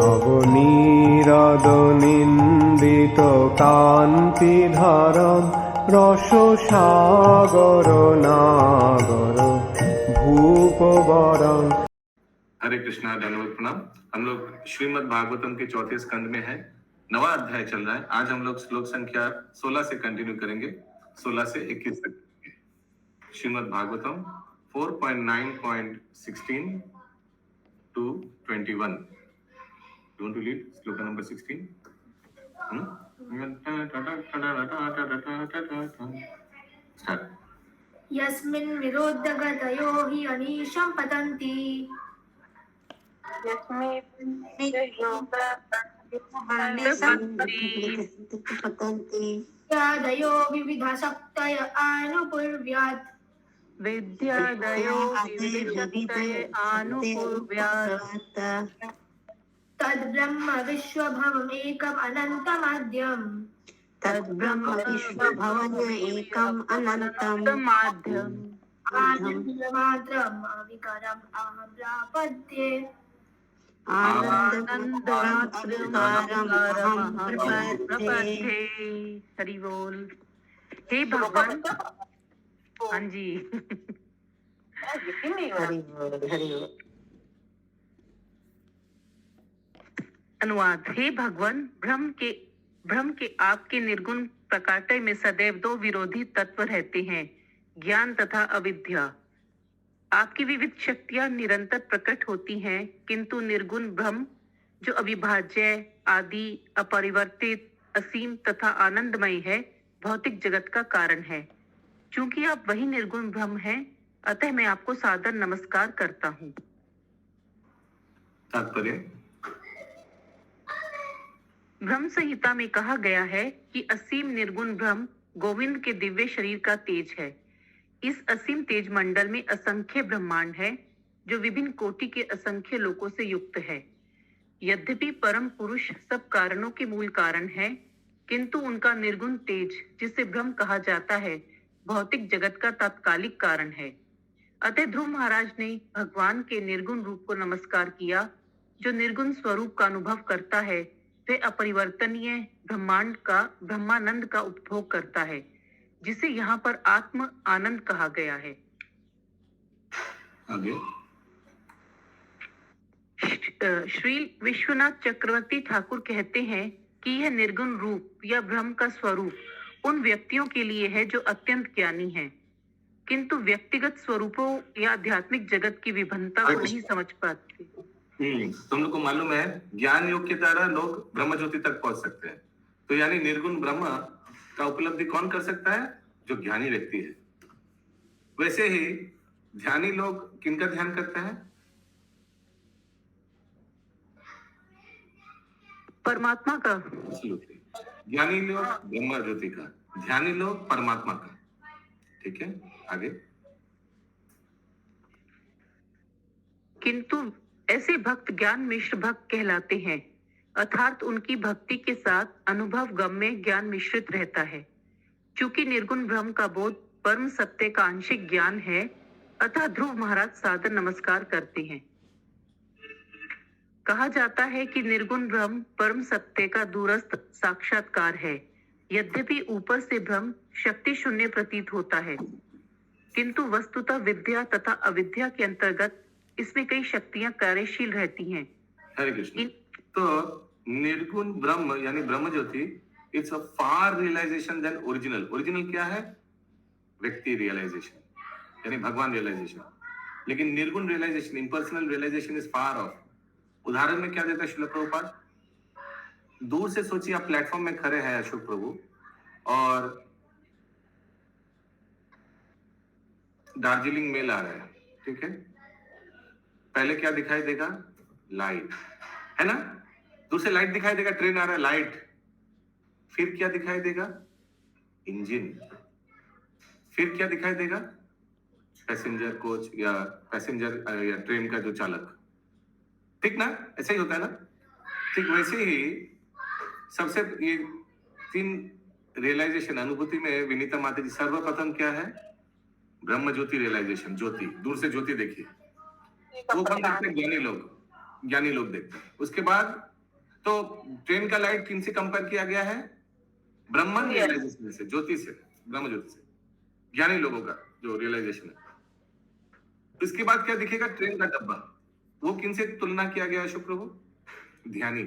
নবনীরদনিন্দিত কান্তিধারম রসসাগর নাগর भूपवरं। हरे कृष्णा, धन्यवाद, प्रणाम। हम लोग श्रीमद् भागवतम के चौथे स्कंद में है, 9वां अध्याय चल रहा है। आज हम लोग श्लोक संख्या 16 से कंटिन्यू करेंगे, 16 से 21 तक। Shrimad Bhagavatam 4.9.16 to 21। You want to lead श्लोक नंबर 16? Start. यस्मिन् विरोधगतयो हि अनीशं पतन्ति विद्यादयो विविधासक्तय आनुपूर्व्यात् तद्ब्रह्म विश्वभवमेकम् अनन्तमाद्यम् आनन्दमात्रम् अविकरम् अहं प्रापद्ये। हरि बोल। हे भगवान, हाँ जी, हरि बोल। अनुवाद। हे भगवान, भ्रम के आपके निर्गुण प्रकाटय में सदैव दो विरोधी तत्व रहते हैं, ज्ञान तथा अविद्या। आपकी विविध शक्तियां निरंतर प्रकट होती हैं, किंतु निर्गुण ब्रह्म जो अविभाज्य, आदि, अपरिवर्तित, असीम तथा आनंदमय है, भौतिक जगत का कारण है। चूंकि आप वही निर्गुण ब्रह्म हैं, अतः मैं आपको सादर नमस्कार करता हूँ। तात्पर्य। ब्रह्म संहिता में कहा गया है कि असीम निर्गुण ब्रह्म गोविंद के दिव्य शरीर का तेज है। इस असीम तेज मंडल में असंख्य ब्रह्मांड है, जो विभिन्न कोटि के असंख्य लोकों से युक्त है। यद्यपि परम पुरुष सब कारणों के मूल कारण है, किंतु उनका निर्गुण तेज, जिसे ब्रह्म कहा जाता है, भौतिक जगत का तात्कालिक कारण है। अतः ध्रुव महाराज ने भगवान के निर्गुण रूप को नमस्कार किया, जो निर्गुण स्वरूप का अनुभव करता है। वह अपरिवर्तनीय ब्रह्मानंद का उपभोग करता है, जिसे यहाँ पर आत्म आनंद कहा गया है। आगे। श्री विश्वनाथ चक्रवर्ती ठाकुर कहते हैं कि यह निर्गुण रूप या ब्रह्म का स्वरूप उन व्यक्तियों के लिए है जो अत्यंत ज्ञानी हैं, किंतु व्यक्तिगत स्वरूपों या आध्यात्मिक जगत की विभिन्नता को नहीं समझ पाते। तुम लोग को मालूम है, ज्ञान योग के द्वारा लोग ब्रह्म ज्योति तक पहुंच सकते हैं। तो यानी निर्गुण ब्रह्म का उपलब्धि कौन कर सकता है? जो ज्ञानी व्यक्ति है। वैसे ही ध्यानी लोग किनका ध्यान करते हैं? परमात्मा का। ज्ञानी लोग ब्रह्म ज्योति का, ध्यानी लोग परमात्मा का। ठीक है, आगे। किंतु ऐसे भक्त ज्ञान मिश्र भक्त कहलाते हैं, अर्थात उनकी भक्ति के साथ अनुभव गम में ज्ञान मिश्रित रहता है। चूंकि निर्गुण ब्रह्म का बोध परम सत्य का आंशिक ज्ञान है, अतः ध्रुव महाराज सादर नमस्कार करते हैं। कहा जाता है कि निर्गुण ब्रह्म परम सत्य का दूरस्थ साक्षात्कार है। यद्यपि ऊपर से ब्रह्म शक्ति शून्य प्रतीत होता है, किंतु वस्तुतः विद्या तथा अविद्या के अंतर्गत इसमें कई शक्तियां कार्यशील रहती हैं। हरे कृष्ण। तो निर्गुण ब्रह्म यानी ब्रह्म ज्योति, it's a far realization than original. Original क्या है? व्यक्ति रियलाइजेशन, यानी भगवान रियलाइजेशन। लेकिन निर्गुण realization, impersonal realization is far off. उदाहरण में क्या देता है श्रील प्रभुपाद? दूर से सोचिए, आप प्लेटफॉर्म में खड़े हैं अशोक प्रभु, और दार्जिलिंग मेल आ रहा है, ठीक है? पहले क्या दिखाई देगा? लाइट, है ना? दूर से लाइट दिखाई देगा, ट्रेन आ रहा है, लाइट। फिर क्या दिखाई देगा? इंजन। फिर क्या दिखाई देगा? पैसेंजर कोच या पैसेंजर या ट्रेन का जो चालक। ठीक ना? ऐसा ही होता है ना? ठीक वैसे ही सबसे ये 3 रियलाइजेशन अनुभूति में विनीता माता जी, सर्वप्रथम क्या है? ब्रह्म ज्योति रियलाइजेशन। ज्योति, दूर से ज्योति देखिए, वो कौन देखते हैं? ज्ञानी लोग देखते हैं। उसके बाद तो ट्रेन का लाइट किन से कंपेयर किया गया है? ब्रह्मन रियलाइजेशन से, ज्योति से, ब्रह्म ज्योति से, ज्ञानी लोगों का जो रियलाइजेशन है। इसके बाद क्या दिखेगा? ट्रेन का डब्बा, वो किन से तुलना किया गया है शुक्र को? ध्यानी,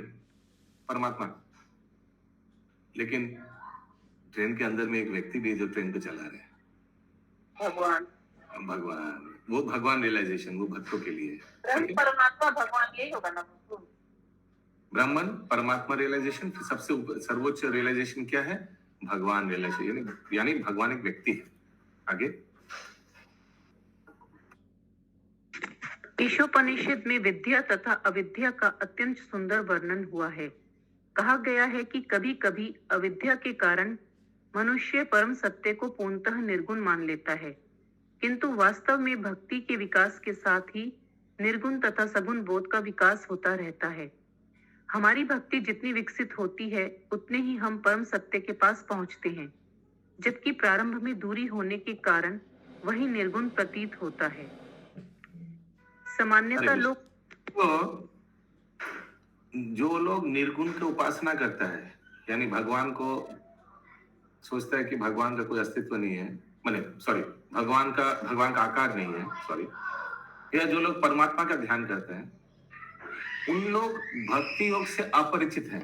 परमात्मा। लेकिन ट्रेन के अंदर में एक व्यक्ति भी है जो ट्रेन को चला रहे हैं, भगवान। भगवान। वो भगवान रियलाइजेशन वो भक्तों के लिए है। ब्रह्म परमात्मा भगवान यही होगा ना? ब्राह्मण परमात्मा रियलाइजेशन, फिर सबसे सर्वोच्च रियलाइजेशन क्या है? भगवान रियलाइजेशन, यानी भगवान एक व्यक्ति है। आगे ईशोपनिषद में विद्या तथा अविद्या का अत्यंत सुंदर वर्णन हुआ है। कहा गया है कि कभी कभी अविद्या के कारण मनुष्य परम सत्य को पूर्णतः निर्गुण मान लेता है, किंतु वास्तव में भक्ति के विकास के साथ ही निर्गुण तथा सगुण बोध का विकास होता रहता है। हमारी भक्ति जितनी विकसित होती है उतने ही हम परम सत्य के पास पहुंचते हैं, जबकि प्रारंभ में दूरी होने के कारण वही निर्गुण प्रतीत होता है। सामान्यतः लोग तो जो लोग निर्गुण की उपासना करता है, यानी भगवान को सोचता है कि भगवान का कोई अस्तित्व नहीं है, भगवान का आकार नहीं है, या जो लोग परमात्मा का ध्यान करते हैं, उन लोग भक्ति योग से अपरिचित हैं।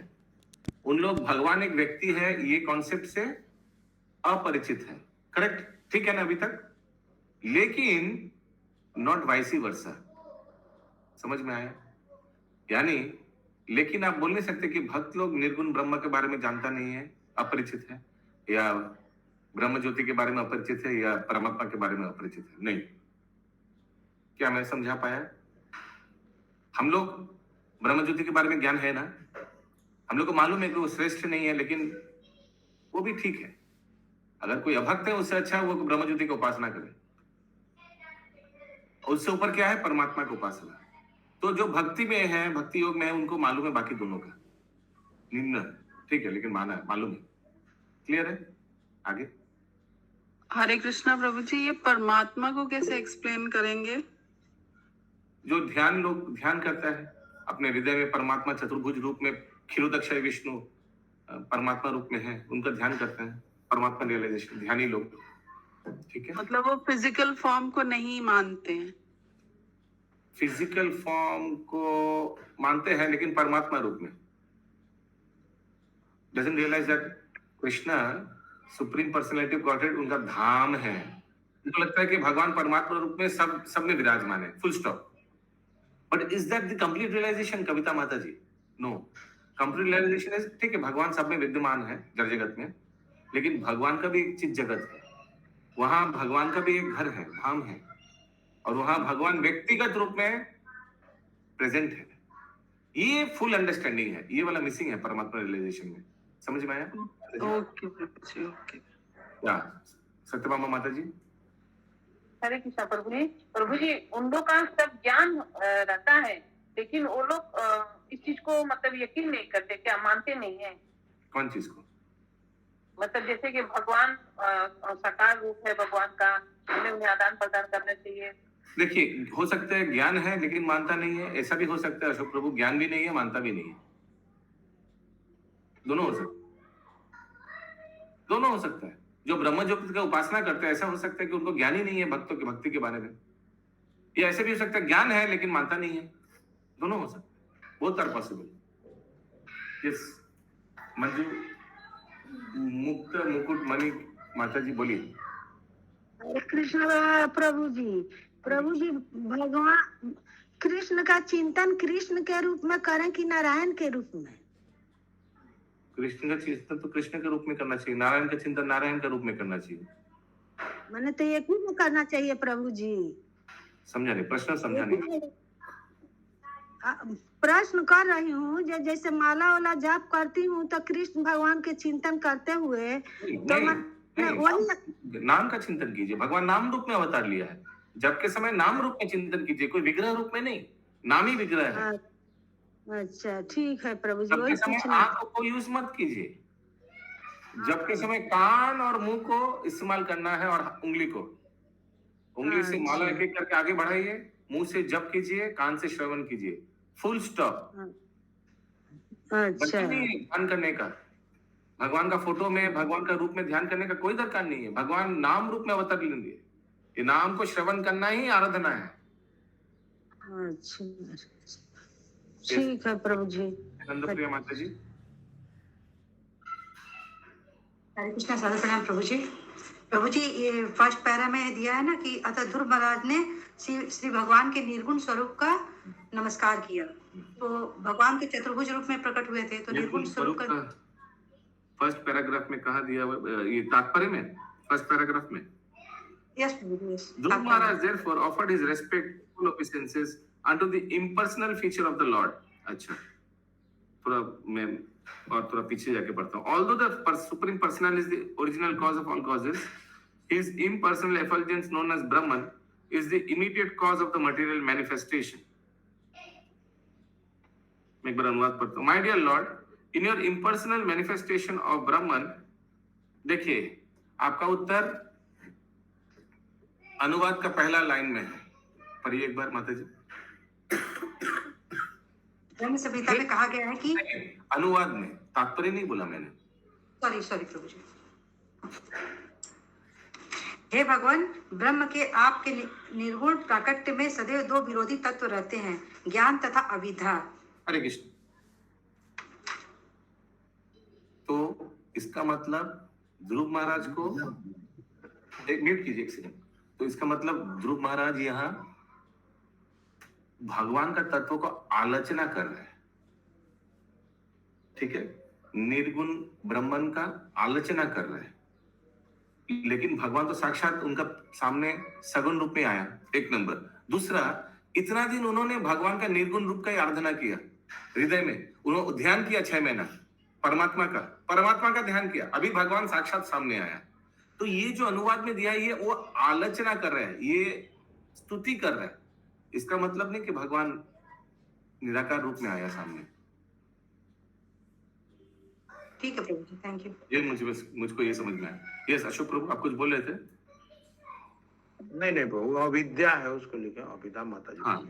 उन लोग भगवान एक व्यक्ति है ये कॉन्सेप्ट से अपरिचित है। करेक्ट? ठीक है ना अभी तक? लेकिन नॉट वाइसी वर्सा। समझ में आया? यानी लेकिन आप बोल नहीं सकते कि भक्त लोग निर्गुण ब्रह्म के बारे में जानता नहीं है, अपरिचित है, या ब्रह्म ज्योति के बारे में अपरिचित है, या परमात्मा के बारे में अपरिचित है। नहीं। क्या मैं समझा पाया? हम लोग ब्रह्म ज्योति के बारे में ज्ञान है ना, हम लोग को मालूम है कि वो श्रेष्ठ नहीं है, लेकिन वो भी ठीक है। अगर कोई अभक्त है उससे अच्छा वो ब्रह्म ज्योति की उपासना करे। उससे ऊपर क्या है? परमात्मा की उपासना। तो जो भक्ति में है, भक्ति योग में है, उनको मालूम है बाकी दोनों का निम्न, ठीक है, लेकिन माना है, मालूम है। क्लियर है? आगे हरे कृष्णा प्रभु जी, ये परमात्मा को कैसे एक्सप्लेन करेंगे? जो लोग ध्यान करता है अपने हृदय में, परमात्मा चतुर्भुज रूप में, क्षीरोदक्षय विष्णु परमात्मा रूप में है, उनका ध्यान करते हैं, परमात्मा रियलाइजेशन, ध्यानी लोग। ठीक है, मतलब वो फिजिकल फॉर्म को नहीं मानते हैं? फिजिकल फॉर्म को मानते हैं लेकिन परमात्मा रूप में। Doesn't realize that Krishna supreme personality of Godhead उनका धाम है। उनको लगता है कि भगवान परमात्मा रूप में सब में विराजमान है, full stop. But is that the complete realization, Kavita माता जी? नो। कंप्लीट रियलाइजेशन है, ठीक है, भगवान सब में विद्यमान है जड़ जगत में, लेकिन भगवान का भी एक चित जगत है, वहां भगवान का भी एक घर है, धाम है, और वहां भगवान व्यक्तिगत रूप में प्रेजेंट है। ये फुल अंडरस्टैंडिंग है, ये वाला मिसिंग है परमात्मा रियलाइजेशन में। समझ में आया? ओके प्रभु जी, ओके। क्या सत्यभामा माता जी? हरे कृष्णा प्रभु जी उन लोग का सब ज्ञान रहता है, लेकिन वो लोग इस चीज को मतलब यकीन नहीं करते, क्या मानते नहीं है? कौन चीज को? मतलब जैसे कि भगवान साकार रूप है भगवान का, उन्हें आदान प्रदान करना चाहिए। देखिए, हो सकता है ज्ञान है लेकिन मानता नहीं है, ऐसा भी हो सकता है अशोक प्रभु, ज्ञान भी नहीं है मानता भी नहीं है, दोनों हो सकता है, दोनों हो सकता है। जो ब्रह्म ज्योति का उपासना करते हैं, ऐसा हो सकता है कि उनको ज्ञान ही नहीं है भक्तों की भक्ति के बारे में, या ऐसे भी हो सकता है ज्ञान है लेकिन मानता नहीं है, दोनों हो सकता है, बोथ आर पॉसिबल। यस मंजू मुक्त मुकुट मणि माता जी बोलिए। हरे कृष्ण प्रभु जी, भगवान कृष्ण का चिंतन कृष्ण के रूप में करें कि नारायण के रूप में? कृष्ण का चिंतन तो कृष्ण के रूप में करना चाहिए, नारायण का चिंतन नारायण के रूप में करना चाहिए। मैंने तो एक ही में करना चाहिए प्रभु जी। समझा नहीं प्रश्न? समझा नहीं। प्रश्न कर रही हूँ, जैसे माला वाला जाप करती हूँ तो कृष्ण भगवान के चिंतन करते हुए तो वही नाम का चिंतन कीजिए। भगवान नाम रूप में अवतार लिया है, जब के समय नाम रूप में चिंतन कीजिए, कोई विग्रह रूप में नहीं, नाम ही विग्रह है। अच्छा ठीक है प्रभु जी। जब के समय आंख को यूज मत कीजिए, जब के समय कान और मुंह को इस्तेमाल करना है, और उंगली से माला एक एक करके आगे बढ़ाइए, मुंह से जप कीजिए, कान से श्रवण कीजिए, फुल स्टॉप। अच्छा दरकार नहीं है ध्यान करने का। भगवान का फोटो में, भगवान का रूप में ध्यान करने का कोई दरकार नहीं है। भगवान नाम रूप में अवतार लेंगे। ये नाम को श्रवण करना ही आराधना है। अच्छा ठीक है प्रभु जी। नंदप्रिया माता जी। हरे कृष्णा, सादर प्रणाम प्रभु जी। प्रभु जी, ये फर्स्ट पैरा में दिया है ना कि अतः ध्रुव महाराज ने श्री भगवान के निर्गुण स्वरूप का नमस्कार किया। तो भगवान के चतुर्भुज रूप में प्रकट हुए थे, तो निर्गुण स्वरूप का फर्स्ट पैराग्राफ में कहा दिया ये तात्पर्य में, फर्स्ट पैराग्राफ में। Yes Prabhu ji, yes. Dhruv Maharaj therefore offered his respectful obeisances unto the impersonal feature of the Lord. अच्छा, थोड़ा मैं और थोड़ा पीछे जाके पढ़ता हूँ। Although the supreme personal is the original cause of all causes, his impersonal effulgence known as Brahman is the immediate cause of the material manifestation. मैं एक बार अनुवाद पढ़ता हूँ। My dear Lord, in your impersonal manifestation of Brahman, देखिए आपका उत्तर अनुवाद का पहला लाइन में है। पढ़िए एक बार माता जी। ब्रह्म संहिता में कहा गया है कि अनुवाद में, तात्पर्य नहीं बोला मैंने। सॉरी प्रभु जी। हे भगवान, ब्रह्म के आपके निर्गुण प्राकट्य में सदैव दो विरोधी तत्व रहते हैं, ज्ञान तथा अविद्या। हरे कृष्ण। तो इसका मतलब ध्रुव महाराज को, एक म्यूट कीजिए एक सेकंड। तो इसका मतलब ध्रुव महाराज यहाँ भगवान का तत्व को आलोचना कर रहे हैं, ठीक है, निर्गुण ब्रह्मन का आलोचना कर रहे हैं, लेकिन भगवान तो साक्षात उनका सामने सगुण रूप में आया, एक नंबर। दूसरा, इतना दिन उन्होंने भगवान का निर्गुण रूप का ही आराधना किया, हृदय में उन्होंने ध्यान किया 6 महीना परमात्मा का ध्यान किया, अभी भगवान साक्षात सामने आया। तो ये जो अनुवाद में दिया है, ये वो आलोचना कर रहे हैं, ये स्तुति कर रहे हैं। इसका मतलब नहीं कि भगवान निराकार रूप में आया सामने। ठीक है प्रभु जी, थैंक यू। ये मुझको ये समझ में आया। यस अशोक प्रभु, आप कुछ बोल रहे थे? नहीं प्रभु, अविद्या है उसको लेकर अविद्या माता जी। हाँ,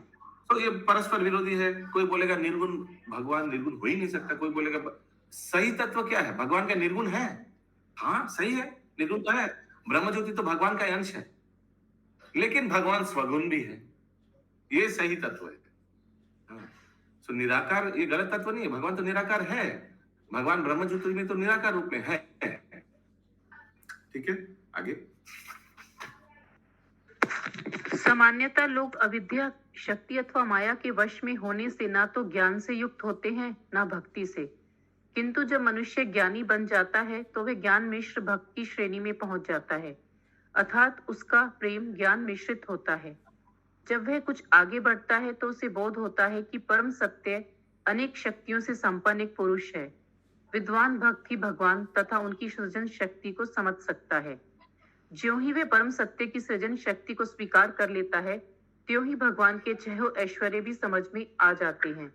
तो ये परस्पर विरोधी है। कोई बोलेगा निर्गुण भगवान निर्गुण हो ही नहीं सकता, कोई बोलेगा सही तत्व क्या है, भगवान का निर्गुण है। हाँ सही है, निर्गुण तो है, ब्रह्म ज्योति तो भगवान का अंश है, लेकिन भगवान स्वगुण भी है, ये सही तत्व है। हाँ, तो निराकार ये गलत तत्व नहीं है, भगवान तो निराकार है, भगवान ब्रह्म ज्योति में तो निराकार रूप में है। ठीक है, आगे। सामान्यतः लोग अविद्या, शक्ति अथवा माया के वश में होने से ना तो ज्ञान से युक्त होते हैं ना भक्ति से, किंतु जब मनुष्य ज्ञानी बन जाता है तो वह ज्ञान मिश्र भक्ति श्रेणी में पहुंच जाता है, अर्थात उसका प्रेम ज्ञान मिश्रित होता है। जब वह कुछ आगे बढ़ता है तो उसे बोध होता है कि परम सत्य अनेक शक्तियों से संपन्न एक पुरुष है। विद्वान भक्त ही भगवान तथा उनकी सृजन शक्ति को समझ सकता है। ज्यों ही वे परम सत्य की सृजन शक्ति को स्वीकार कर लेता है, त्यों ही भगवान के छह ऐश्वर्य भी समझ में आ जाते हैं।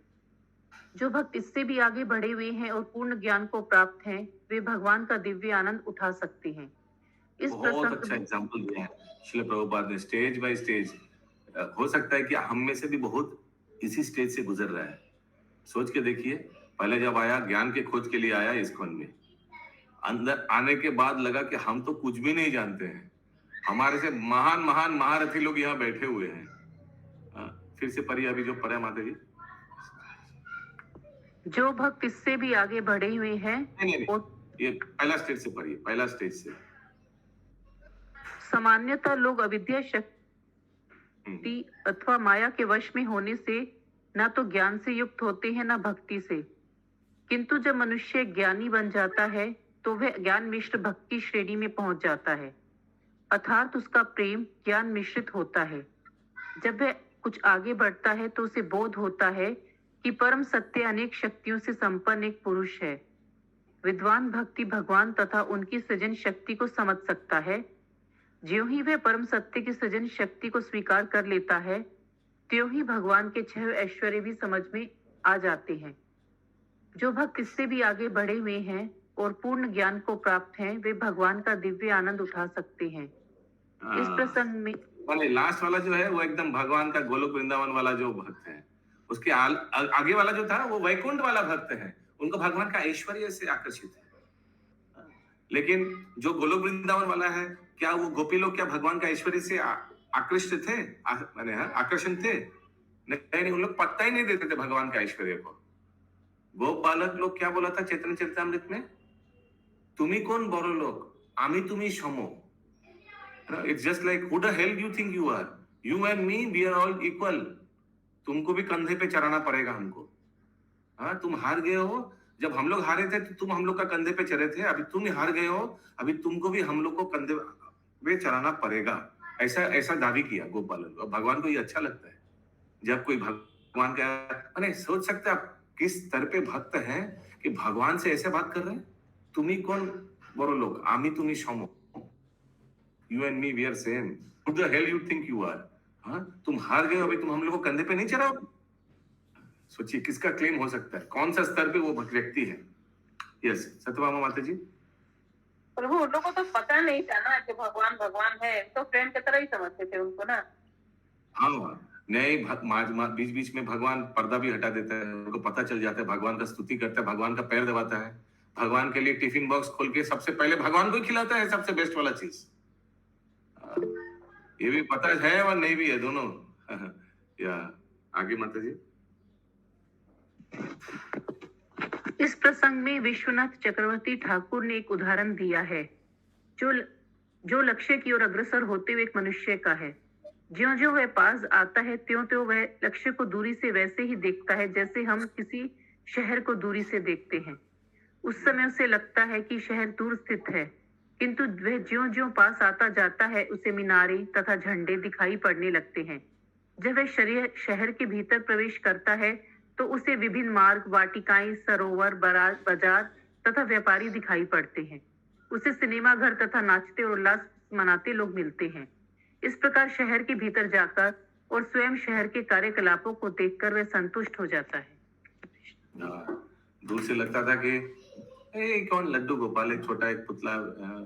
जो भक्त इससे भी आगे बढ़े हुए हैं और पूर्ण ज्ञान को प्राप्त हैं, वे भगवान का दिव्य आनंद उठा सकते हैं। इस बहुत अच्छा एग्जाम्पल दिया है श्रील प्रभुपाद ने, स्टेज बाय स्टेज। हो सकता है कि हम में से भी बहुत इसी स्टेज से गुजर रहा है। सोच के देखिए, पहले जब आया ज्ञान के खोज के लिए आया इस्कॉन में, अंदर आने के बाद लगा कि हम तो कुछ भी नहीं जानते हैं, हमारे से महान महान महारथी लोग यहाँ बैठे हुए हैं। फिर से पढ़िए अभी जो पढ़ा माता जी। जो भक्त इससे भी आगे बढ़े हुए हैं, नहीं, ये पहला स्टेज से पढ़िए, पहला स्टेज से। सामान्यतः लोग अविद्या, शक्ति अथवा माया के वश में होने से ना तो ज्ञान से युक्त होते हैं ना भक्ति से, किंतु जब मनुष्य ज्ञानी बन जाता है तो वह ज्ञान मिश्र भक्ति श्रेणी में पहुंच जाता है, अर्थात उसका प्रेम ज्ञान मिश्रित होता है। जब वह कुछ आगे बढ़ता है तो उसे बोध होता है कि परम सत्य अनेक शक्तियों से संपन्न एक पुरुष है। विद्वान भक्ति भगवान तथा उनकी सृजन शक्ति को समझ सकता है। ज्यों ही वह परम सत्य की सृजन शक्ति को स्वीकार कर लेता है, त्यों ही भगवान के छह ऐश्वर्य भी समझ में आ जाते हैं। जो भक्त इससे भी आगे बढ़े हुए हैं और पूर्ण ज्ञान को प्राप्त हैं, वे भगवान का दिव्य आनंद उठा सकते हैं। इस प्रसंग में लास्ट वाला जो है वो एकदम भगवान का गोलोक वृंदावन वाला जो भक्त है, उसके आगे वाला जो था वो वैकुंठ वाला भक्त है। उनको भगवान का ऐश्वर्य से आकर्षित है। लेकिन जो गोलोक वृंदावन वाला है, क्या वो गोपी लोग क्या भगवान का ऐश्वर्य से आकृष्ट थे, माने आकर्षण थे? नहीं, उन लोग पत्ता ही नहीं देते थे भगवान का ऐश्वर्य को। गोप बालक लोग क्या बोला था चैतन्य चरितामृत में? तुम्ही कौन बड़ो लोग, आमी तुम्ही समो। It's just like who the hell you think you are, you and me we are all equal. तुमको भी कंधे पे चढ़ाना पड़ेगा हमको। हाँ, तुम हार गए हो, जब हम लोग हारे थे तो तुम हम लोग का कंधे पे चढ़े थे, अभी तुम हार गए हो, अभी तुमको भी हम लोग को कंधे पे चढ़ाना पड़ेगा। ऐसा ऐसा दावी किया गोपाल। भगवान को ये अच्छा लगता है जब कोई भगवान का, मैंने सोच सकते आप किस स्तर पे भक्त हैं कि भगवान से ऐसे बात कर रहे हैं। तुम्ही कौन बड़ो लोग, आमी तुम्ही समो, you and me we are same, who the hell you think you are. हाँ, तुम हार गए हो, अभी तुम हम लोग को कंधे पे नहीं चढ़ाओ। सोचिए किसका क्लेम हो सकता है, कौन सा स्तर पे वो व्यक्ति है। यस, सत्यभामा माता जी। प्रभु उन लोगों को तो पता नहीं था ना कि भगवान भगवान है, तो फ्रेंड की तरह ही समझते थे उनको ना। हाँ, नहीं, बीच बीच में भगवान पर्दा भी हटा देता है, उनको पता चल जाता है, भगवान का स्तुति करता है, भगवान का पैर दबाता है, भगवान के लिए टिफिन बॉक्स खोल के सबसे पहले भगवान को ही खिलाता है, सबसे बेस्ट वाला चीज। ये भी पता है और नहीं भी है दोनों। या आगे माता जी। इस प्रसंग में विश्वनाथ चक्रवर्ती ठाकुर ने एक उदाहरण दिया है जो लक्ष्य की ओर अग्रसर होते हुए एक मनुष्य का है। ज्यों ज्यों वह पास आता है त्यों त्यों वह लक्ष्य को दूरी से वैसे ही देखता है जैसे हम किसी शहर को दूरी से देखते हैं। उस समय उसे लगता है कि शहर दूर स्थित है, किंतु वह ज्यों ज्यों पास आता जाता है उसे मीनारे तथा झंडे दिखाई पड़ने लगते हैं। जब वह शहर के भीतर प्रवेश करता है तो उसे विभिन्न मार्ग, वाटिकाएं, सरोवर, बाजार तथा व्यापारी दिखाई पड़ते हैं। उसे सिनेमा घर तथा नाचते और उल्लास मनाते लोग मिलते हैं। इस प्रकार शहर के भीतर जाकर और स्वयं शहर के कार्यकलापों को देखकर वह संतुष्ट हो जाता है। दूर से लगता था कि कौन लड्डू गोपाल, एक छोटा एक पुतला,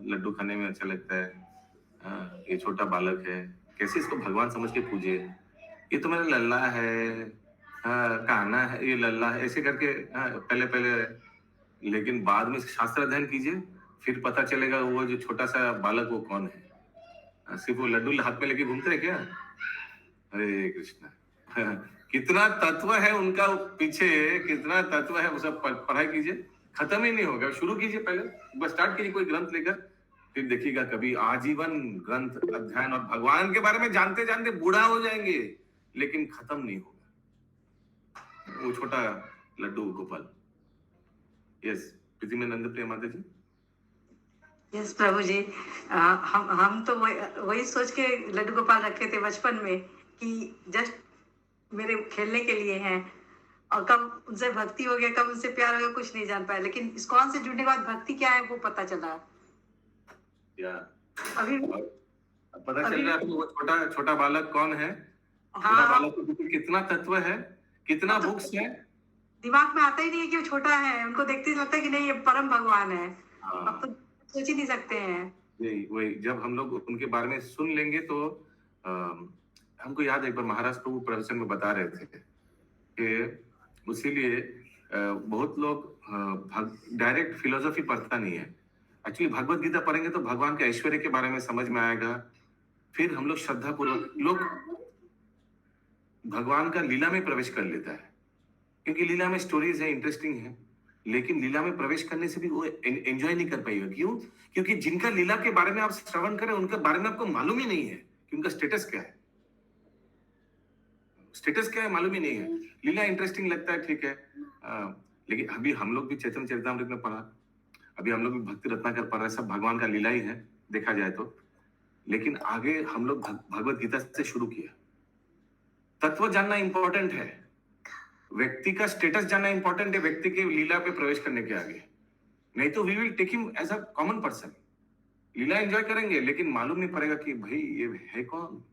लड्डू खाने में अच्छा लगता है, ये छोटा बालक है, कैसे इसको भगवान समझ के पूजे, ये तो मेरा लल्ला है, काना है, ये लल्ला है, ऐसे करके पहले। लेकिन बाद में शास्त्र अध्ययन कीजिए, फिर पता चलेगा वो जो छोटा सा बालक वो कौन है। सिर्फ वो लड्डू हाथ में लेके घूमते हैं क्या? हरे कृष्णा। कितना तत्व है उनका पीछे, कितना तत्व है, वो सब पढ़ाई कीजिए, खत्म ही नहीं होगा। शुरू कीजिए, पहले बस स्टार्ट कीजिए कोई ग्रंथ लेकर, फिर देखिएगा कभी आजीवन ग्रंथ अध्ययन और भगवान के बारे में जानते जानते बूढ़ा हो जाएंगे, लेकिन खत्म नहीं होगा वो छोटा लड्डू गोपाल। यस, प्रीति में नंद प्रिया माता जी। यस प्रभु जी, हम तो वही सोच के लड्डू गोपाल रखे थे बचपन में कि जस्ट मेरे खेलने के लिए हैं, और कब उनसे भक्ति हो गया, कब उनसे प्यार हो गया, कुछ नहीं जान पाया। लेकिन इस्कॉन से जुड़ने के बाद भक्ति क्या है वो पता चला। अभी पता चल रहा है वो छोटा बालक कौन है। हाँ, छोटा बालक कितना तत्व है, कितना बुक्स है, दिमाग में आता ही नहीं है कि वो छोटा है। उनको देखते ही लगता है कि नहीं ये परम भगवान है। अब तो सोच ही नहीं सकते हैं। वही जब हम लोग उनके बारे में सुन लेंगे तो हमको याद है एक बार महाराज प्रभु प्रवचन में बता रहे थे कि उसीलिए बहुत लोग डायरेक्ट फिलोसॉफी पढ़ता नहीं है। एक्चुअली भगवत गीता पढ़ेंगे तो भगवान के ऐश्वर्य के बारे में समझ में आएगा। फिर हम लोग श्रद्धा पूर्वक लोग भगवान का लीला में प्रवेश कर लेता है, क्योंकि लीला में स्टोरीज है, इंटरेस्टिंग है, लेकिन लीला में प्रवेश करने से भी वो एंजॉय नहीं कर पाएगा। क्यों? क्योंकि जिनका लीला के बारे में आप श्रवण करें उनके बारे में आपको मालूम ही नहीं है कि उनका स्टेटस क्या है। स्टेटस क्या है मालूम ही नहीं है। लीला इंटरेस्टिंग लगता है, ठीक है, लेकिन अभी हम लोग भी चैतन्य चरितामृत में पढ़ा, अभी हम लोग भी भक्ति रत्नाकर पढ़ रहे, सब भगवान का लीला ही है देखा जाए तो। लेकिन आगे हम लोग भगवत गीता से शुरू किया। तत्व जानना इंपॉर्टेंट है, व्यक्ति का स्टेटस जानना इंपॉर्टेंट है व्यक्ति के लीला पे प्रवेश करने के आगे। नहीं तो we will take him as a common person. लीला एंजॉय करेंगे लेकिन मालूम नहीं पड़ेगा कि भाई ये है कौन,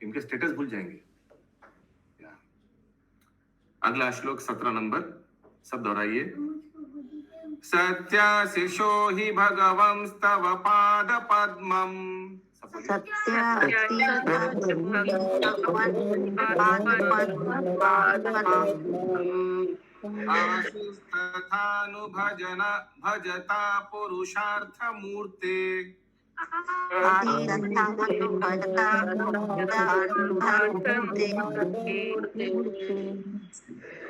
इनके स्टेटस भूल जाएंगे। अगला श्लोक 17 नंबर, सब दोहराइए। सत्याशिषो हि भगवंस्तव पाद पद्मम्। आशिस्तथानुभजन भजता पुरुषार्थमूर्ते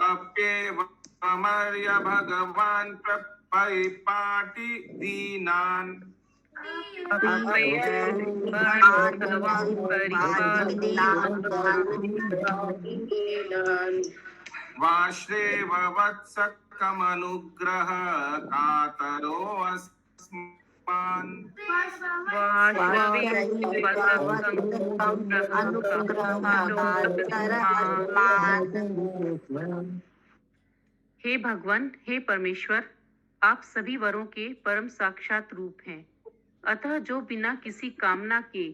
अप्येवमर्य भगवान् परिपाटि दीनान् वाश्रेव वत्सकमनुग्रह कातरो अस्मान् हे भगवान, हे परमेश्वर, आप सभी वरों के परम साक्षात रूप हैं। अतः जो बिना किसी कामना के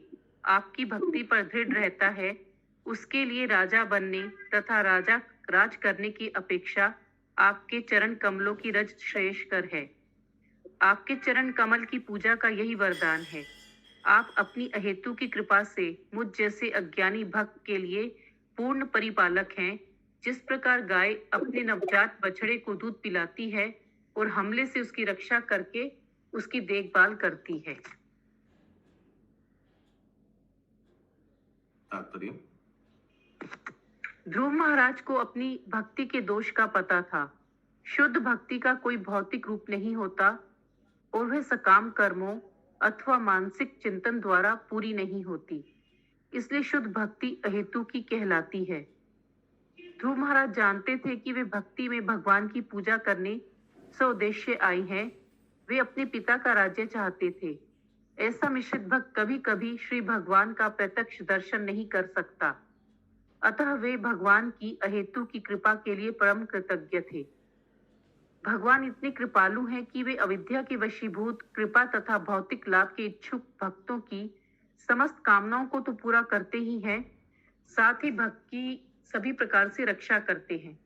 आपकी भक्ति पर दृढ़ रहता है, उसके लिए राजा बनने तथा राज करने की अपेक्षा आपके चरण कमलों की रज श्रेयस्कर है। आपके चरण कमल की पूजा का यही वरदान है। आप अपनी अहेतु की कृपा से मुझ जैसे अज्ञानी भक्त के लिए पूर्ण परिपालक हैं। जिस प्रकार गाय अपने नवजात बछड़े को दूध पिलाती है और हमले से उसकी रक्षा करके उसकी देखभाल करती है। तात्पर्य ध्रुव महाराज को अपनी भक्ति के दोष का पता था। शुद्ध भक्ति का कोई भौतिक रूप नहीं होता और वह सकाम कर्मों अथवा मानसिक चिंतन द्वारा पूरी नहीं होती। इसलिए शुद्ध भक्ति अहेतु की कहलाती है। ध्रुव महाराज जानते थे कि वे भक्ति में भगवान की पूजा करने स्वउद्देश्य आई हैं। वे अपने पिता का राज्य चाहते थे। ऐसा मिश्रित भक्त कभी कभी श्री भगवान का प्रत्यक्ष दर्शन नहीं कर सकता। अतः वे भगवान की अहेतु की कृपा के लिए परम कृतज्ञ थे। भगवान इतने कृपालु हैं कि वे अविद्या के वशीभूत कृपा तथा भौतिक लाभ के इच्छुक भक्तों की समस्त कामनाओं को तो पूरा करते ही हैं, साथ ही भक्त की सभी प्रकार से रक्षा करते हैं।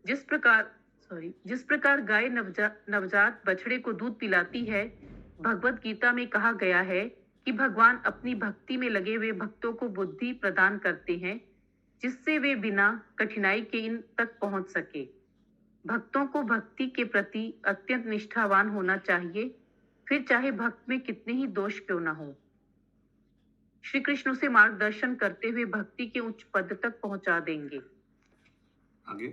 जिस प्रकार गाय नवजात बछड़े को दूध पिलाती है, भगवत गीता में कहा गया है कि भगवान अपनी भक्ति में लगे हुए भक्तों को बुद्धि प्रदान करते हैं, जिससे वे बिना कठिनाई के इन तक पहुंच सके। भक्तों को भक्ति के प्रति अत्यंत निष्ठावान होना चाहिए, फिर चाहे भक्त में कितने ही दोष क्यों न हो। श्री कृष्ण से मार्गदर्शन करते हुए भक्ति के उच्च पद तक पहुंचा देंगे। आगे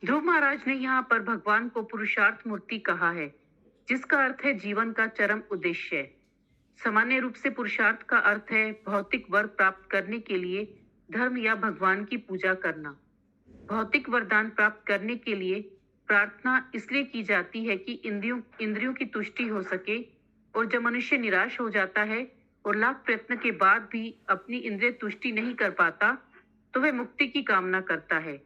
ध्रुव महाराज ने यहाँ पर भगवान को पुरुषार्थ मूर्ति कहा है, जिसका अर्थ है जीवन का चरम उद्देश्य। सामान्य रूप से पुरुषार्थ का अर्थ है भौतिक वर प्राप्त करने के लिए धर्म या भगवान की पूजा करना। भौतिक वरदान प्राप्त करने के लिए प्रार्थना इसलिए की जाती है कि इंद्रियों की तुष्टि हो सके, और जब मनुष्य निराश हो जाता है और लाख प्रयत्न के बाद भी अपनी इंद्रिय तुष्टि नहीं कर पाता, तो वह मुक्ति की कामना करता है।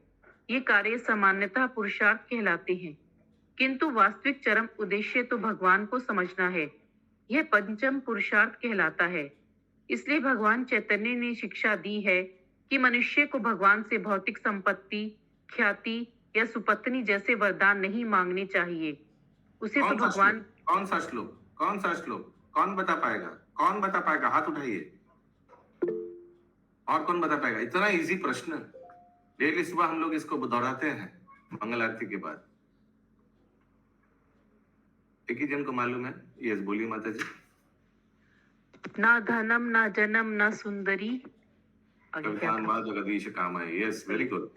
ये कार्य सामान्यतः पुरुषार्थ कहलाते हैं, किंतु वास्तविक चरम उद्देश्य तो भगवान को समझना है। यह पंचम पुरुषार्थ कहलाता है। इसलिए भगवान चैतन्य ने शिक्षा दी है कि मनुष्य को भगवान से भौतिक संपत्ति, ख्याति या सुपत्नी जैसे वरदान नहीं मांगने चाहिए। उसे तो भगवान कौन सा श्लोक कौन बता पाएगा? हाथ उठाइए। और कौन बता पाएगा? इतना इजी प्रश्न, डेली सुबह हम लोग इसको दोहराते हैं मंगल आरती के बाद। एक ही जन को मालूम है? यस, बोलिए माता जी। ना धनम ना जन्म ना सुंदरी जगदीश कामाय। Yes, very good.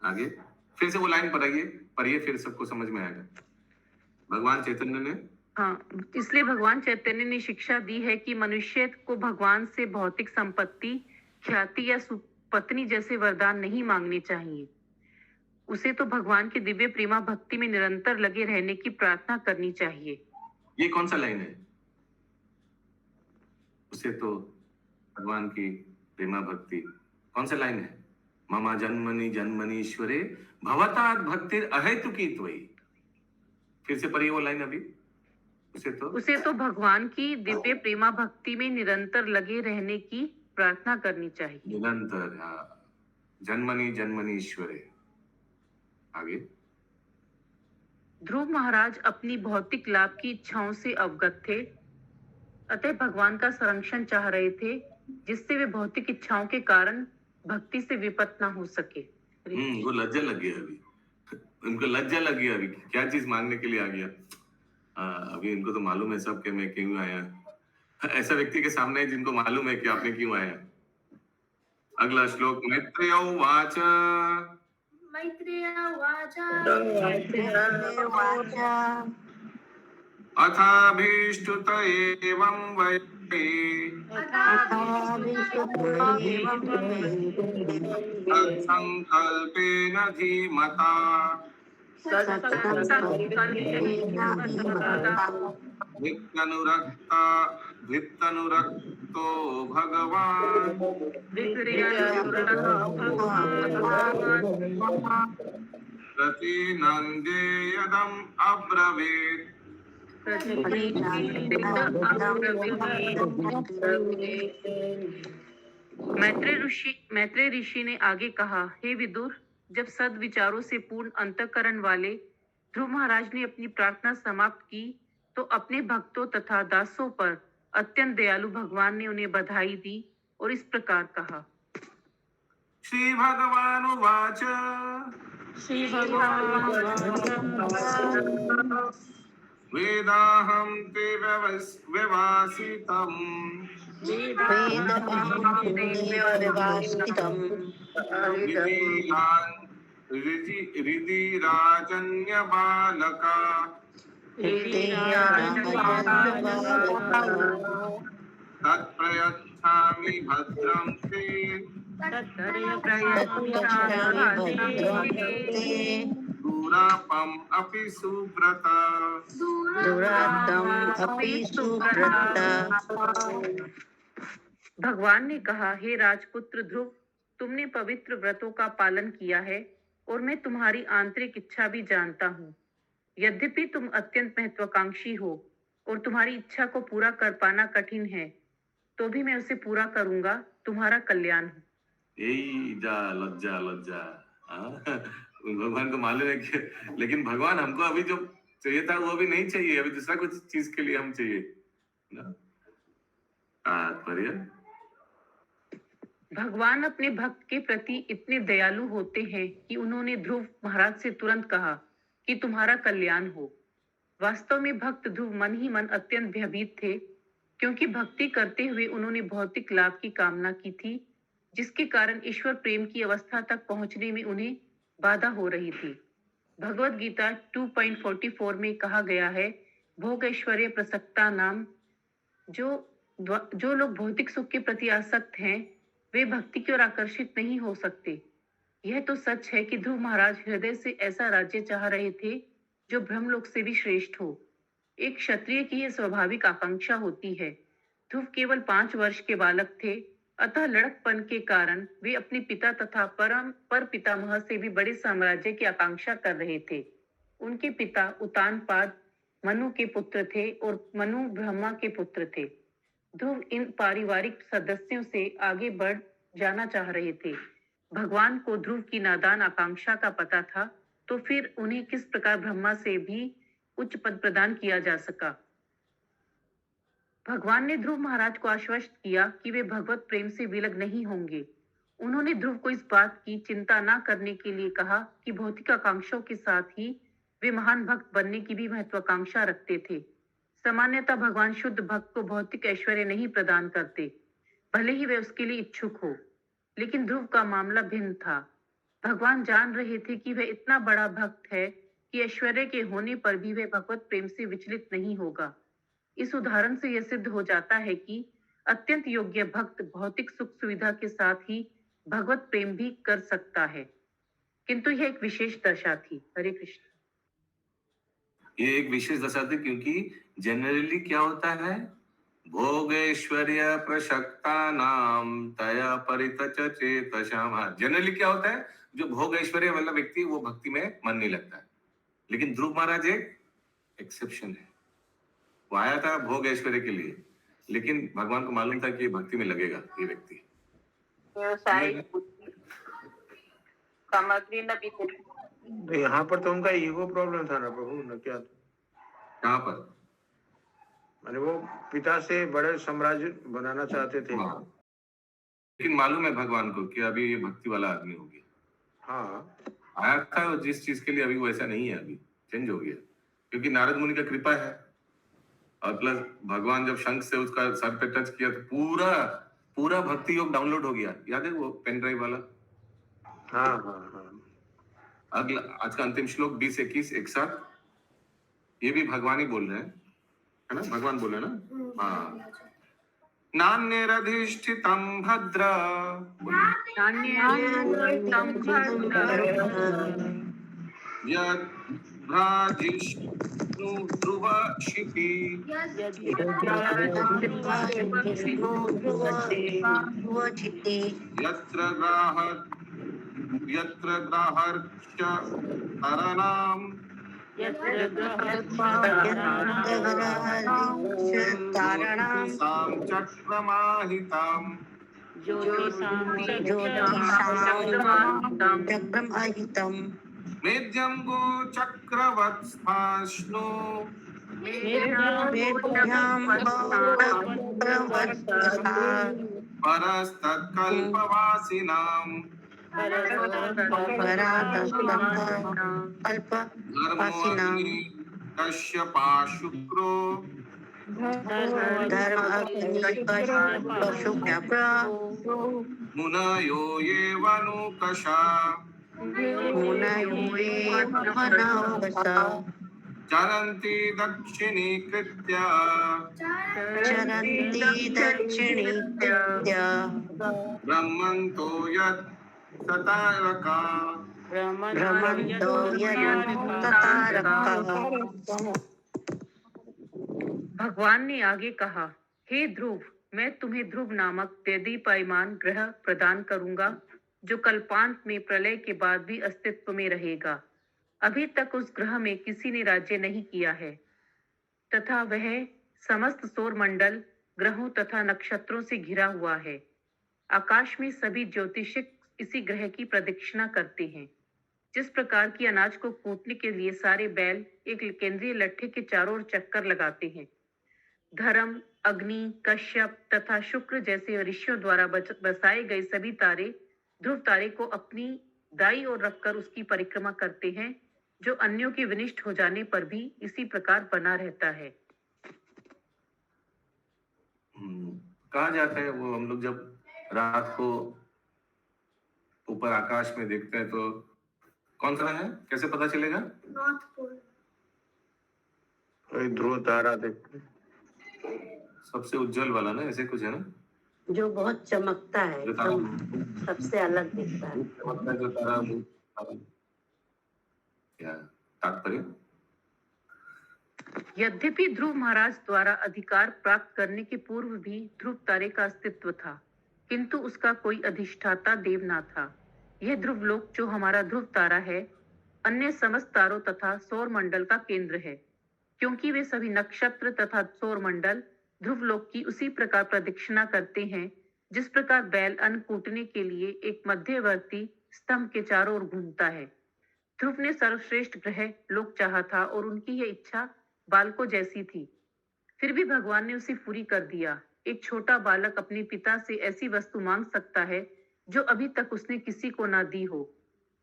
आगे फिर से वो लाइन पढ़िए, फिर सबको समझ में आएगा। भगवान चैतन्य ने इसलिए भगवान चैतन्य ने शिक्षा दी है कि मनुष्य को भगवान से भौतिक संपत्ति, ख्याति या सुपत्नी जैसे वरदान नहीं मांगने चाहिए। उसे तो भगवान की दिव्य प्रेमा भक्ति में निरंतर लगे रहने की प्रार्थना करनी चाहिए। ये कौन सा लाइन है? उसे तो भगवान की प्रेमा भक्ति कौन सा लाइन है? ममा जन्मनि जन्मनीश्वरे भवतात् भक्तिर अहेतुकी त्वयि। फिर से पढ़िए वो लाइन अभी। उसे तो भगवान की दिव्य प्रेमा भक्ति में निरंतर लगे रहने की प्रार्थना करनी चाहिए। निरंतर, जन्मनि जन्मनीश्वरे। आगे ध्रुव महाराज अपनी भौतिक लाभ की इच्छाओं से अवगत थे, अतः भगवान का संरक्षण चाह रहे थे, जिससे वे भौतिक इच्छाओं के कारण भक्ति से विपत न हो सके। वो लज्जा लग गया अभी, उनको लज्जा लग गया अभी, क्या चीज मांगने के लिए आ गया। अभी इनको तो मालूम है सब कि मैं क्यों आया। ऐसा व्यक्ति के सामने है जिनको मालूम है कि आपने क्यों आया। अगला श्लोक, मैत्रेय उवाच मैत्रेय उवाच अथाभीष्टुत एवं वै तत्सङ्कल्पेन धीमता धिक्तनुरक्तो भगवान् प्रतिनन्देयदम् अब्रवीत्। मैत्रेय ऋषि ने आगे कहा, हे विदुर, जब सद्विचारों से पूर्ण अंतःकरण वाले ध्रुव महाराज ने अपनी प्रार्थना समाप्त की तो अपने भक्तों तथा दासों पर अत्यंत दयालु भगवान ने उन्हें बधाई दी और इस प्रकार कहा। श्री भगवान उवाच वेदाहं ते व्यवासितम् हृदि राजन्यबालका तत्प्रयच्छामि भद्रं ते दूरापम् अपि सुव्रत। भगवान ने कहा, हे राजपुत्र ध्रुव, तुमने पवित्र व्रतों का पालन किया है और मैं तुम्हारी आंतरिक इच्छा भी जानता हूँ। यद्यपि तुम अत्यंत महत्वाकांक्षी हो और तुम्हारी इच्छा को पूरा कर पाना कठिन है, तो भी मैं उसे पूरा करूंगा, तुम्हारा कल्याण हो। यही जा लज्जा लज्जा। भगवान को मालूम है कि, लेकिन भगवान हमको अभी जो चाहिए था वो अभी नहीं चाहिए, अभी दूसरा कुछ चीज के लिए हम चाहिए ना। तात्पर्य, भगवान अपने भक्त के प्रति इतने दयालु होते हैं कि उन्होंने ध्रुव महाराज से तुरंत कहा कि तुम्हारा कल्याण हो। वास्तव में भक्त ध्रुव मन ही मन अत्यंत भयभीत थे, क्योंकि भक्ति करते हुए उन्होंने भौतिक लाभ की कामना की थी, जिसके कारण ईश्वर प्रेम की अवस्था तक पहुंचने में उन्हें बाधा हो रही थी। भगवत गीता 2.44 में कहा गया है, भोग ऐश्वर्य प्रसक्ता नाम, जो लोग भौतिक सुख के प्रति आसक्त हैं वे भक्ति की ओर आकर्षित नहीं हो सकते। यह तो सच है कि ध्रुव महाराज हृदय से ऐसा राज्य चाह रहे थे जो ब्रह्मलोक से भी श्रेष्ठ हो। एक क्षत्रिय की यह स्वाभाविक आकांक्षा होती है। ध्रुव केवल 5 वर्ष के बालक थे, अतः लड़कपन के कारण वे अपने पिता तथा पर पितामह से भी बड़े साम्राज्य की आकांक्षा कर रहे थे। उनके पिता उतानपाद मनु के पुत्र थे और मनु ब्रह्मा के पुत्र थे। ध्रुव इन पारिवारिक सदस्यों से आगे बढ़ जाना चाह रहे थे। भगवान को ध्रुव की नादान आकांक्षा का पता था, तो फिर उन्हें किस प्रकार ब्रह्मा से भी उच्च पद प्रदान किया जा सका। भगवान ने ध्रुव महाराज को आश्वस्त किया कि वे भगवत प्रेम से विलग नहीं होंगे। उन्होंने ध्रुव को इस बात की चिंता न करने के लिए कहा कि भौतिक आकांक्षाओं के साथ ही वे महान भक्त बनने की भी महत्वाकांक्षा रखते थे। सामान्यतः भगवान शुद्ध भक्त को भौतिक ऐश्वर्य नहीं प्रदान करते, भले ही वे उसके लिए इच्छुक हो। लेकिन ध्रुव का मामला भिन्न था। भगवान जान रहे थे कि वह इतना बड़ा भक्त है कि ऐश्वर्य के होने पर भी वह भगवत प्रेम से विचलित नहीं होगा। इस उदाहरण से यह सिद्ध हो जाता है कि अत्यंत योग्य भक्त भौतिक सुख सुविधा के साथ ही भगवत प्रेम भी कर सकता है, किंतु यह एक विशेष दशा थी। हरे कृष्ण। ये एक विशेष दशा थी क्योंकि जनरली क्या होता है, भोगैश्वर्य प्रशक्ता नाम तया परितच चेतसाम। जनरली क्या होता है, जो भोग ऐश्वर्य वाला व्यक्ति वो भक्ति में मन नहीं लगता है। लेकिन ध्रुव महाराज एक एक्सेप्शन है। वो आया था भोग ऐश्वर्य के लिए, लेकिन भगवान को मालूम था कि ये भक्ति में लगेगा ये व्यक्ति। व्यवसायिक बुद्धि सामग्री न बीते। तो यहाँ पर तो उनका ईगो प्रॉब्लम था ना प्रभु, न क्या था? कहाँ पर? माने वो पिता से बड़े साम्राज्य बनाना चाहते थे। लेकिन मालूम है भगवान को कि अभी ये भक्ति वाला आदमी हो गया। हाँ आया था वो जिस चीज के लिए, अभी वैसा नहीं है, अभी चेंज हो गया, क्योंकि नारद मुनि का कृपा है। और प्लस भगवान जब शंख से उसका सर पे टच किया तो पूरा पूरा भक्ति योग डाउनलोड हो गया। याद है वो पेन ड्राइव वाला? हाँ हाँ हाँ। अगला आज का अंतिम श्लोक 20-21 एक साथ, ये भी भगवान ही बोल रहे हैं, है ना? भगवान बोल रहे हैं ना? हाँ। नान्यरधिष्ठितं भद्र, यद् भ्राजिष्णु ध्रुव शिपि, यत्र ग्राहर्ष हरणाम, ज्योतिषां चक्रमाहिताम्, मेद्यम्बो चक्रवत्स्थाश्नो, परस्तत्कल्पवासिनाम्, धर्मोऽग्नि कश्यपाशुक्रो, मुनयो येवनुकशा, चरन्ति दक्षिणीकृत्य, ब्रह्मन्तो यत् ततारका। भगवान ने आगे कहा, हे ध्रुव, मैं तुम्हें ध्रुव नामक तेजोपायमान ग्रह प्रदान करूंगा, जो कल्पांत में प्रलय के बाद भी अस्तित्व में रहेगा। अभी तक उस ग्रह में किसी ने राज्य नहीं किया है, तथा वह समस्त सौर मंडल ग्रहों तथा नक्षत्रों से घिरा हुआ है। आकाश में सभी ज्योतिषिक इसी ग्रह की प्रदक्षिणा करते हैं। जिस प्रकार की अनाज को कूटने के लिए सारे बैल एक केंद्रीय लट्ठे के चारों ओर चक्कर लगाते हैं, धर्म, अग्नि, कश्यप तथा शुक्र जैसे ऋषियों द्वारा बसाए गए सभी तारे ध्रुव तारे को अपनी दाईं ओर रखकर उसकी परिक्रमा करते हैं, जो अन्यों के विनिष्ट हो जाने पर भी इसी प्रकार बना रहता है। कहा जाता है वो, हम लोग जब रात को ऊपर आकाश में देखते हैं तो कौन सा है, कैसे पता चलेगा? North pole. कोई ध्रुव तारा देखते, सबसे उज्जवल वाला ना, ऐसे कुछ है ना, जो बहुत चमकता है, जो तारा एकदम सबसे अलग दिखता है। चमकता है, जो तारा क्या तात्पर्य? यद्यपि ध्रुव महाराज द्वारा अधिकार प्राप्त करने के पूर्व भी ध्रुव तारे का अस्तित्व था, किंतु उसका कोई अधिष्ठाता देव न था। यह ध्रुव लोक जो हमारा ध्रुव तारा है, अन्य समस्त तारों तथा सौर मंडल का केंद्र है, क्योंकि वे सभी नक्षत्र तथा सौर मंडल ध्रुव लोक की उसी प्रकार प्रदक्षिणा करते हैं, जिस प्रकार बैल अन्न कूटने के लिए एक मध्यवर्ती स्तंभ के चारों ओर घूमता है। ध्रुव ने सर्वश्रेष्ठ ग्रह लोक चाहा था और उनकी यह इच्छा बालकों जैसी थी, फिर भी भगवान ने उसे पूरी कर दिया। एक छोटा बालक अपने पिता से ऐसी वस्तु मांग सकता है जो अभी तक उसने किसी को ना दी हो,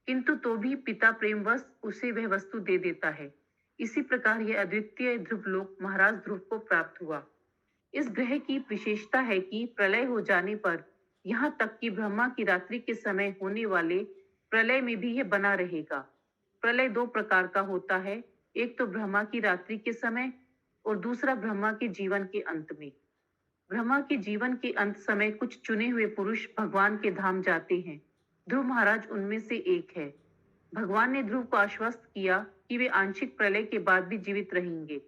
किंतु तो भी पिता प्रेमवश उसे वह वस्तु दे देता है। इसी प्रकार यह अद्वितीय ध्रुव लोक महाराज ध्रुव को प्राप्त हुआ। इस ग्रह की विशेषता है कि प्रलय हो जाने पर यहाँ तक कि ब्रह्मा की रात्रि के समय होने वाले प्रलय में भी यह बना रहेगा। प्रलय दो प्रकार का होता है, एक तो ब्रह्मा की रात्रि के समय और दूसरा ब्रह्मा के जीवन के अंत में। ब्रह्मा के जीवन के अंत समय कुछ चुने हुए पुरुष भगवान के धाम जाते हैं। ध्रुव महाराज उनमें से एक है। भगवान ने ध्रुव को आश्वस्त किया कि वे आंशिक प्रलय के बाद भी जीवित रहेंगे।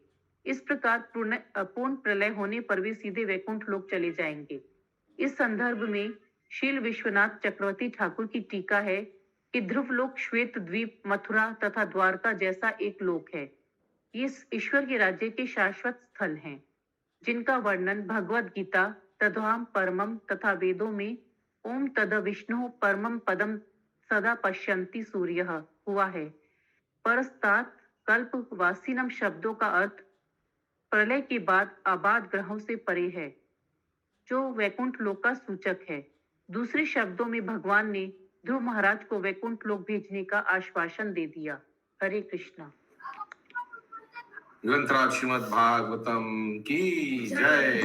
इस प्रकार पूर्ण प्रलय होने पर वे सीधे वैकुंठ लोक चले जाएंगे। इस संदर्भ में शील विश्वनाथ चक्रवर्ती ठाकुर की टीका है कि ध्रुव लोक श्वेत द्वीप, मथुरा तथा द्वारका जैसा एक लोक है। ये ईश्वर के राज्य के शाश्वत स्थल हैं, जिनका वर्णन भगवद गीता तद्वाम परमम तथा वेदों में ओम तद विष्णु परमम पदम सदा पश्यन्ति सूर्यः हुआ है। परस्तात कल्प वासिनम शब्दों का अर्थ प्रलय के बाद आबाद ग्रहों से परे है, जो वैकुंठ लोक का सूचक है। दूसरे शब्दों में भगवान ने ध्रुव महाराज को वैकुंठ लोक भेजने का आश्वासन दे दिया। हरे कृष्णा। ग्रंथराज श्रीमद् भागवतम की जय।